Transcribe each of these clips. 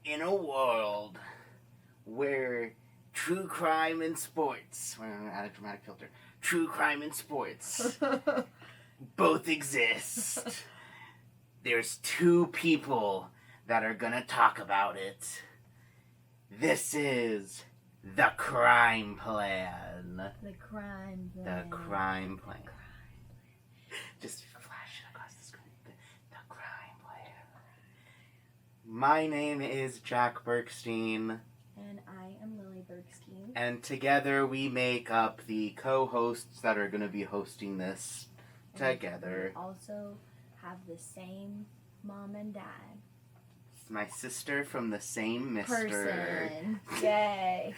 in a world where true crime and sports, we're going to add a dramatic filter, true crime and sports both exist, there's two people that are going to talk about it. This is the crime plan. The crime plan. The crime plan. Just flash it across the screen. The crime plan. My name is Jack Bergstein. And I am Lily Bergstein. And together we make up the co-hosts that are going to be hosting this together. We also have the same mom and dad. It's my sister from the same mister. Person. Yay.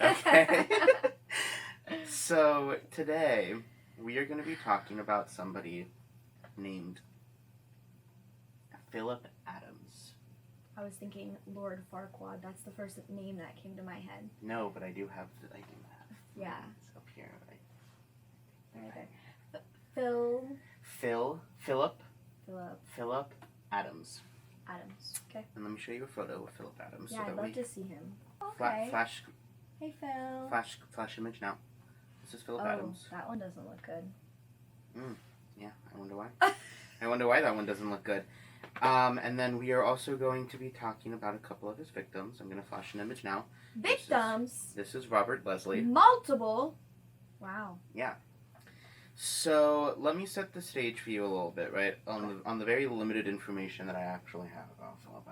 Okay. So today we are going to be talking about somebody named Phillip Adams. I was thinking Lord Farquaad. That's the first name that came to my head. No, but I do have. Yeah. It's up here. Right there. Phillip Adams. Okay. And let me show you a photo of Phillip Adams. Yeah, so I'd love to see him. Flash. Hey, Phil. Flash image now. This is Phillip Adams. That one doesn't look good. Yeah, I wonder why. I wonder why that one doesn't look good. And then we are also going to be talking about a couple of his victims. I'm going to flash an image now. Victims? This is Robert Leslie. Multiple? Wow. Yeah. So let me set the stage for you a little bit, right? On the very limited information that I actually have about Phillip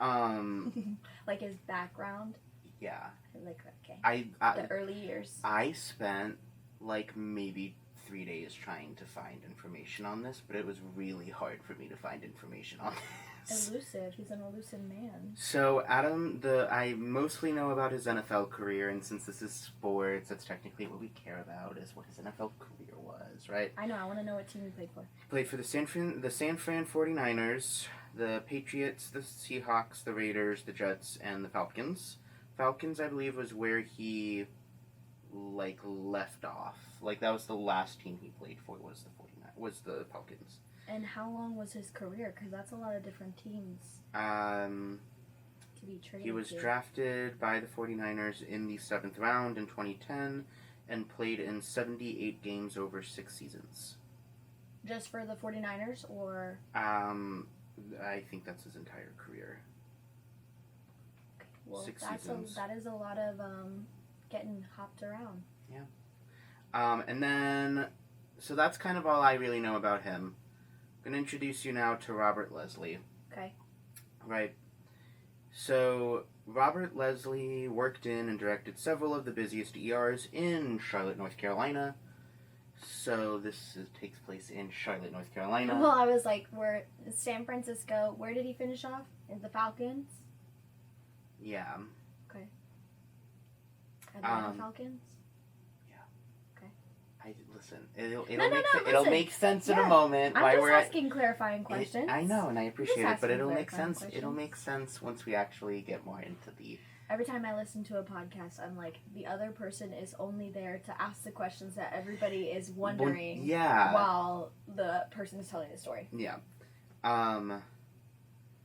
Adams. Like his background? Yeah. Like, okay. The early years. I spent like maybe 3 days trying to find information on this, but it was really hard for me to find information on this. Elusive. He's an elusive man. So I mostly know about his NFL career, and since this is sports, that's technically what we care about, is what his NFL career was, right? I know. I want to know what team he played for. He played for the San Fran 49ers, the Patriots, the Seahawks, the Raiders, the Jets, and the Falcons. Falcons, I believe, was where he left off. That was the last team he played for, was the Falcons. And how long was his career? Because that's a lot of different teams To be traded. He was drafted by the 49ers in the 7th round in 2010 and played in 78 games over 6 seasons. Just for the 49ers, or? I think that's his entire career. Well, 6 seasons. That is a lot of getting hopped around. Yeah. And then, so that's kind of all I really know about him. I'm going to introduce you now to Robert Leslie. Okay. Right. So, Robert Leslie worked in and directed several of the busiest ERs in Charlotte, North Carolina. So, takes place in Charlotte, North Carolina. Well, I was like, San Francisco. Where did he finish off? In the Falcons? Yeah. Okay. Atlanta Falcons? Listen, listen. It'll make sense in a moment. I'm just asking clarifying questions. I know, and I appreciate it, but it'll make sense. Questions. It'll make sense once we actually get more into the. Every time I listen to a podcast, I'm like, the other person is only there to ask the questions that everybody is wondering. Yeah. While the person is telling the story. Yeah.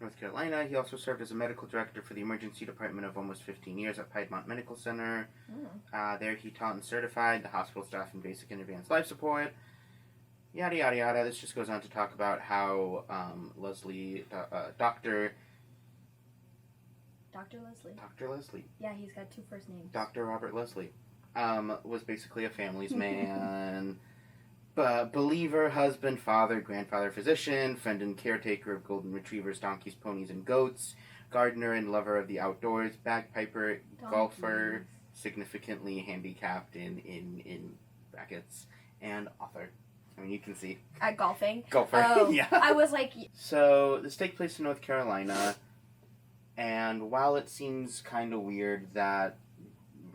North Carolina. He also served as a medical director for the emergency department of almost 15 years at Piedmont Medical Center. There he taught and certified the hospital staff in basic and advanced life support. Yada, yada, yada. This just goes on to talk about how Leslie, Dr. Leslie. Yeah, he's got 2 first names. Dr. Robert Leslie was basically a family's man. Believer, husband, father, grandfather, physician, friend and caretaker of golden retrievers, donkeys, ponies, and goats, gardener and lover of the outdoors, bagpiper, golfer, significantly handicapped in brackets, and author. I mean, you can see. At golfing? Golfer, oh, yeah. I was like... So, this takes place in North Carolina, and while it seems kind of weird that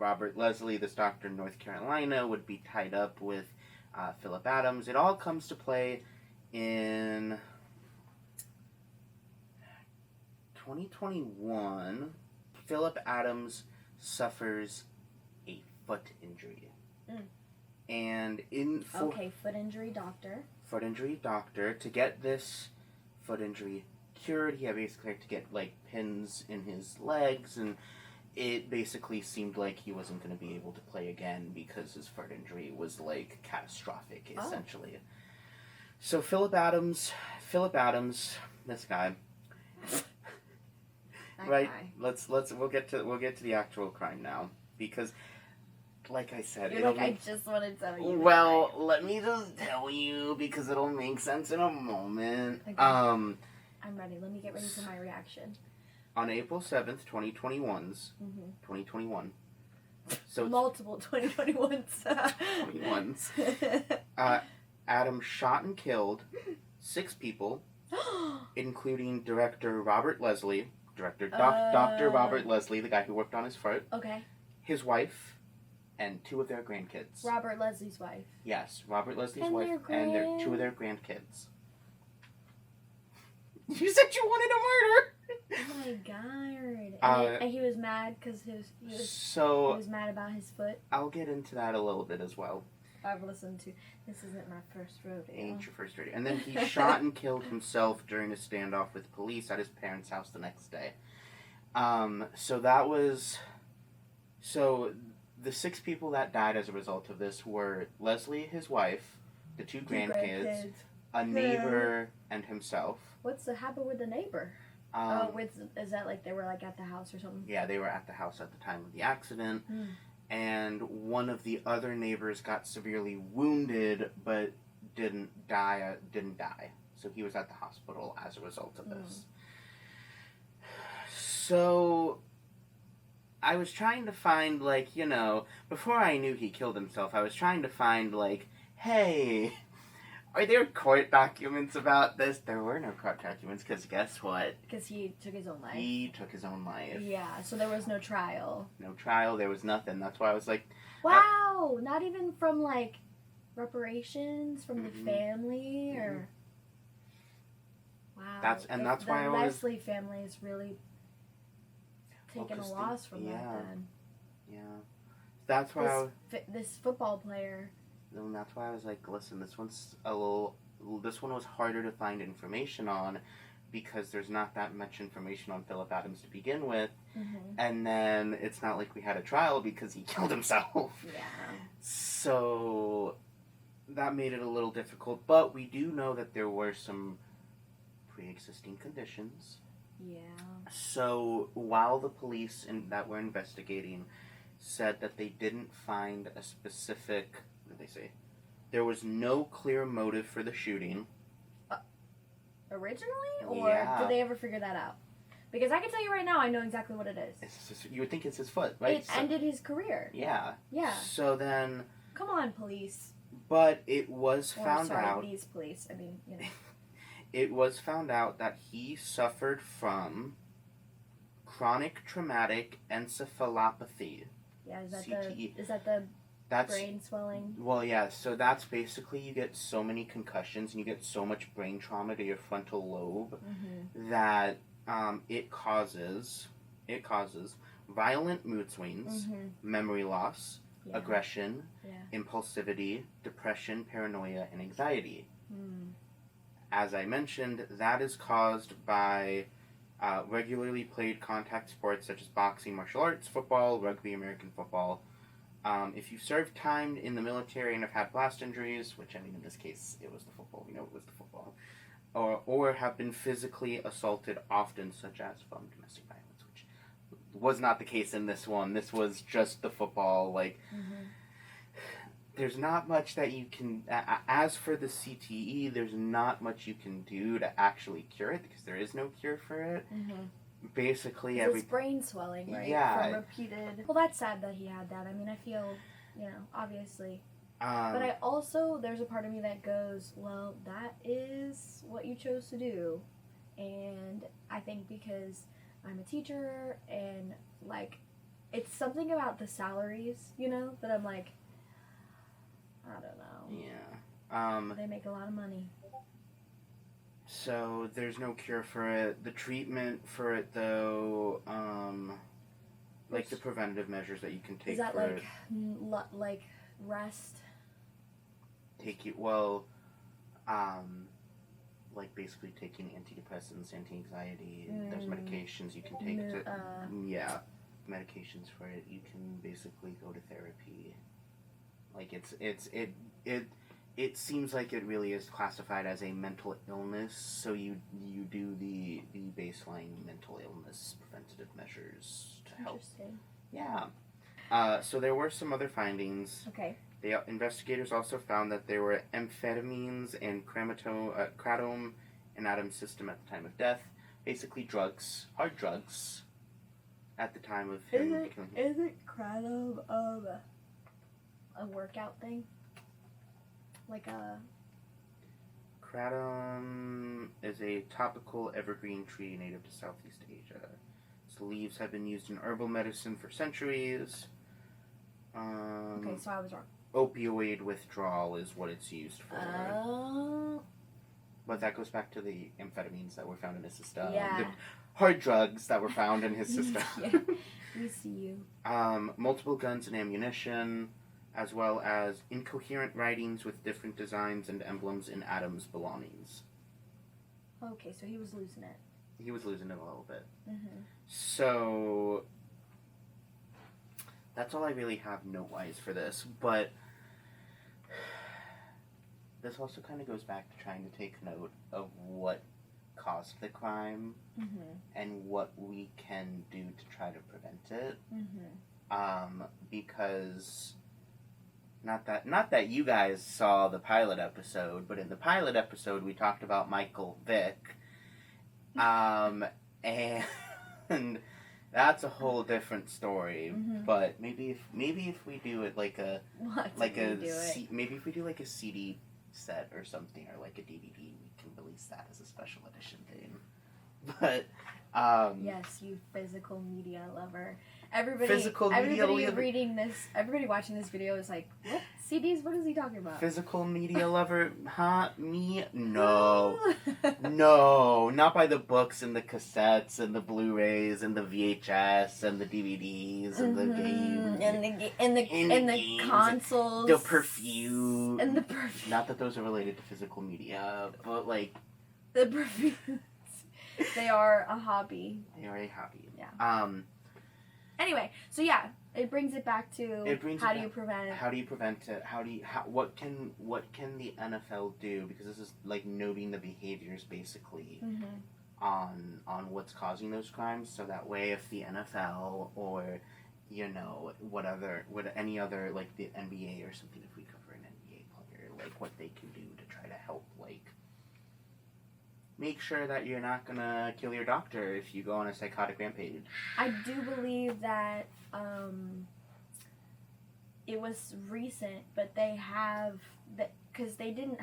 Robert Leslie, this doctor in North Carolina, would be tied up with Phillip Adams, it all comes to play in 2021. Phillip Adams suffers a foot injury. And foot injury doctor. To get this foot injury cured. He basically had to get like pins in his legs, and it basically seemed like he wasn't going to be able to play again because his foot injury was like catastrophic, essentially. So Phillip Adams, this guy. Right. We'll get to the actual crime now, because like I said, You're like, I just want to tell you. Well, let me just tell you, because it'll make sense in a moment. Okay. I'm ready. Let me get ready for my reaction. On April 7th, 2021. So multiple 2021s. 21s. Adam shot and killed 6 people, including director Robert Leslie, Dr. Robert Leslie, the guy who worked on his foot. Okay. His wife, and 2 of their grandkids. Robert Leslie's wife. Yes, Robert Leslie's wife and 2 of their grandkids. You said you wanted a murder! Oh my god. And he was mad because he was mad about his foot. I'll get into that a little bit as well. I've listened to This Isn't My First Rodeo. Ain't your first rodeo. And then he shot and killed himself during a standoff with police at his parents' house the next day. So the 6 people that died as a result of this were Leslie, his wife, the 2 grandkids, a neighbor, and himself. What's the happen with the neighbor? Is that like they were like at the house or something? Yeah, they were at the house at the time of the accident. And one of the other neighbors got severely wounded, but didn't die. So he was at the hospital as a result of this. So I was trying to find, like, before I knew he killed himself, I was trying to find, like, hey, are there court documents about this? There were no court documents, because guess what? Because he took his own life. He took his own life. Yeah, so there was no trial. No trial, there was nothing. That's why I was like... Wow! Not even from, like, reparations from the family, or... Wow. That's why I was... The was... Leslie family is really taking a loss from that, then. Yeah. That's why this football player... And that's why I was like, listen, this one was harder to find information on, because there's not that much information on Phillip Adams to begin with, and then it's not like we had a trial because he killed himself. Yeah. So that made it a little difficult, but we do know that there were some pre-existing conditions. Yeah. So while the police that were investigating said that they didn't find a specific... They say there was no clear motive for the shooting. Originally? Or did they ever figure that out? Because I can tell you right now, I know exactly what it is. You would think it's his foot, right? It ended his career. Yeah. Yeah. So then... Come on, police. But it was found out... these police. I mean, It was found out that he suffered from chronic traumatic encephalopathy. Yeah, CTE. Is that the brain swelling? Well, yeah, so that's basically you get so many concussions and you get so much brain trauma to your frontal lobe that it causes violent mood swings, memory loss, aggression, impulsivity, depression, paranoia, and anxiety. As I mentioned, that is caused by regularly played contact sports such as boxing, martial arts, football, rugby, American football. If you served time in the military and have had blast injuries, which I mean in this case it was the football, we know it was the football, or have been physically assaulted often, such as from domestic violence, which was not the case in this one. This was just the football. There's not much that you can, as for the CTE, there's not much you can do to actually cure it, because there is no cure for it. Basically it's brain swelling, right? Yeah. From repeated... Well, that's sad that he had that. I mean, I feel, obviously. But I also, there's a part of me that goes, well, that is what you chose to do. And I think because I'm a teacher and, it's something about the salaries, that I'm like, I don't know. Yeah. They make a lot of money. So there's no cure for it. The treatment for it, though, the preventative measures that you can take for it. Is that like rest? like basically taking antidepressants, anti-anxiety. There's medications you can take medications for it. You can basically go to therapy. Like it seems like it really is classified as a mental illness, so you do the baseline mental illness preventative measures to help. Interesting. Yeah. So there were some other findings. Okay. The investigators also found that there were amphetamines and kratom in Adam's system at the time of death. Basically drugs, hard drugs, at the time of him killing him. Isn't kratom a workout thing? Like a... Kratom is a topical evergreen tree native to Southeast Asia. Its leaves have been used in herbal medicine for centuries. Okay, so I was wrong. Opioid withdrawal is what it's used for. Oh. But that goes back to the amphetamines that were found in his system. Yeah. The hard drugs that were found in his system. Yeah. We see you. Multiple guns and ammunition, as well as incoherent writings with different designs and emblems in Adam's belongings. Okay, so he was losing it. He was losing it a little bit. Mm-hmm. So that's all I really have note-wise for this, but this also kind of goes back to trying to take note of what caused the crime and what we can do to try to prevent it. Because not that you guys saw the pilot episode, but in the pilot episode we talked about Michael Vick, and that's a whole different story. But maybe if we do it maybe if we do like a CD set or something, or like a DVD, we can release that as a special edition thing. But yes, you physical media lover. Everybody watching this video is like, what? CDs? What is he talking about? Physical media lover? Huh? Me? No. No. Not by the books and the cassettes and the Blu-rays and the VHS and the DVDs and the games. And the consoles. The perfume. And the perfume. Not that those are related to physical media, but like... The perfumes. They are a hobby. They are a hobby. Yeah. Anyway, so yeah, it brings it back to how do you prevent it? How do you prevent it? What can the NFL do? Because this is like noting the behaviors basically on what's causing those crimes. So that way, if the NFL or any other like the NBA or something, if we cover an NBA player, like what they can do to try to help like make sure that you're not gonna kill your doctor if you go on a psychotic rampage. I do believe that it was recent, but they have that because they didn't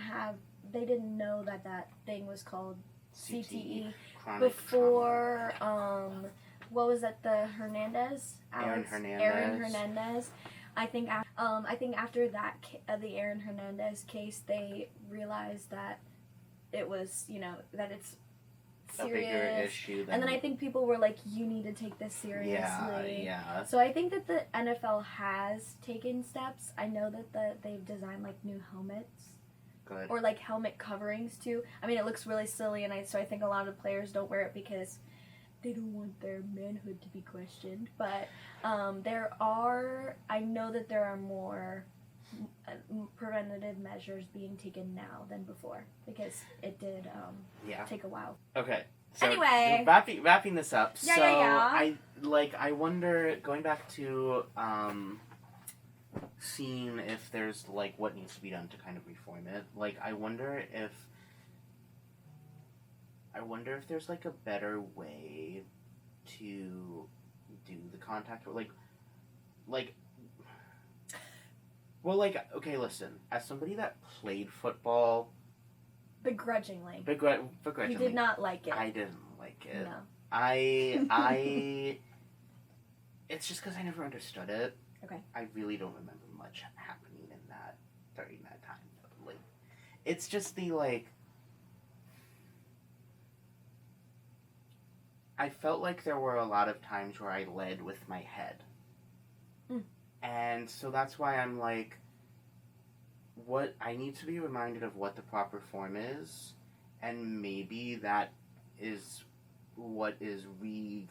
know that thing was called CTE before. What was that? The Hernandez? Aaron Hernandez. I think after that the Aaron Hernandez case, they realized that it was, that it's serious. A bigger issue. And then I think people were like, you need to take this seriously. Yeah. So I think that the NFL has taken steps. I know that they've designed like new helmets. Good. Or like helmet coverings too. I mean, it looks really silly, and so I think a lot of players don't wear it because they don't want their manhood to be questioned. But I know that there are more preventative measures being taken now than before because it did take a while. Okay. So anyway, wrapping this up. Yeah. I wonder, going back to seeing if there's like what needs to be done to kind of reform it. Like I wonder if there's like a better way to do the contact, or well, like, okay, listen. As somebody that played football... Begrudgingly. Begrudgingly. You did not like it. I didn't like it. No. I... It's just because I never understood it. Okay. I really don't remember much happening during that time. Like, it's just the, like... I felt like there were a lot of times where I led with my head. And so that's why I'm like, I need to be reminded of what the proper form is, And maybe that is what is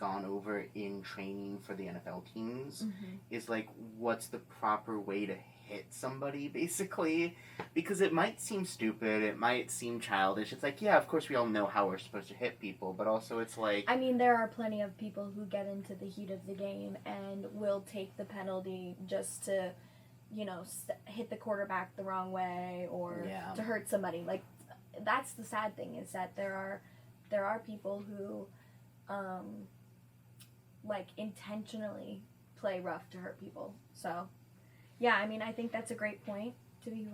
gone over in training for the NFL teams, is like, what's the proper way to hit somebody, basically, because it might seem stupid, it might seem childish. It's like, yeah, of course we all know how we're supposed to hit people, but also it's like, I mean, there are plenty of people who get into the heat of the game and will take the penalty just to, you know, hit the quarterback the wrong way or to hurt somebody. Like, that's the sad thing, is that there are people who like intentionally play rough to hurt people. So yeah, I mean, I think that's a great point to be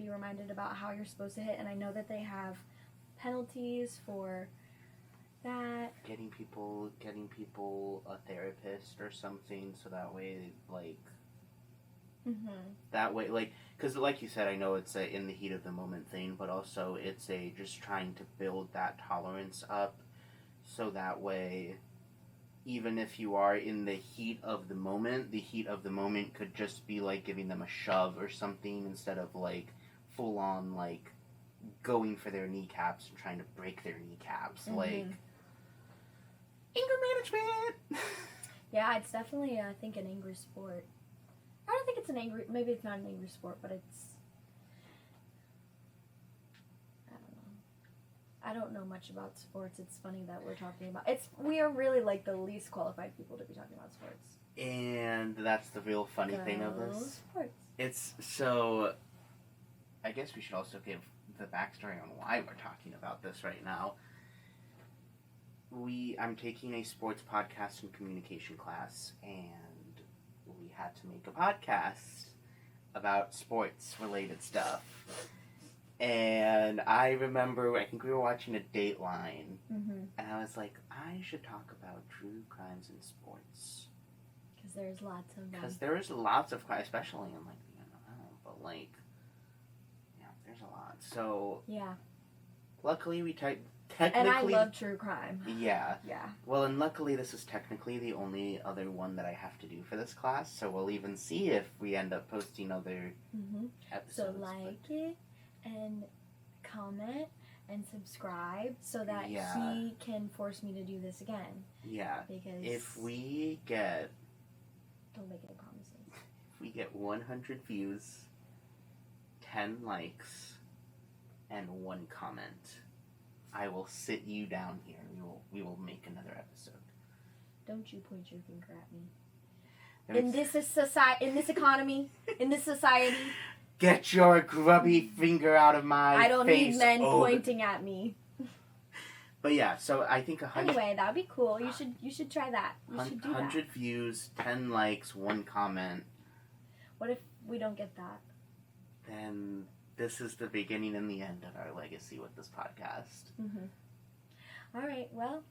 reminded about how you're supposed to hit. And I know that they have penalties for that. Getting people a therapist or something, so that way, like, that way, like, because like you said, I know it's a in the heat of the moment thing, but also it's a just trying to build that tolerance up, so that way, even if you are in the heat of the moment could just be like giving them a shove or something, instead of like full on like going for their kneecaps and trying to break their kneecaps. Like, anger management. Yeah, it's definitely, I think, an angry sport. I don't think it's maybe it's not an angry sport, but it's, I don't know much about sports. It's funny that we're talking about, we are really like the least qualified people to be talking about sports. And that's the real funny thing of this. Sports. It's so, I guess we should also give the backstory on why we're talking about this right now. I'm taking a sports podcast and communication class, and we had to make a podcast about sports related stuff. And I remember, I think we were watching a Dateline, and I was like, I should talk about true crimes in sports. Because there's lots of them. Because there is lots of, especially in like the NFL, but like, yeah, there's a lot. So, yeah. Luckily we technically... And I love true crime. Yeah. Yeah. Well, and luckily this is technically the only other one that I have to do for this class, so we'll even see if we end up posting other episodes. So it and comment and subscribe so that he can force me to do this again. Yeah. Because if we get... Don't make any promises. If we get 100 views, 10 likes, and 1 comment, I will sit you down here. We will make another episode. Don't you point your finger at me. In this society, in this society. Get your grubby finger out of my face. I don't need men pointing at me. But yeah, so I think 100... Anyway, that would be cool. You should try that. You should do 100 views, 10 likes, 1 comment. What if we don't get that? Then this is the beginning and the end of our legacy with this podcast. All right, well.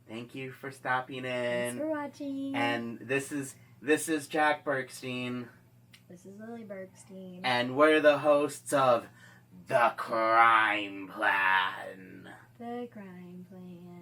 Thank you for stopping in. Thanks for watching. And this is Jack Bergstein. This is Lily Bergstein. And we're the hosts of The Crime Plan. The Crime Plan.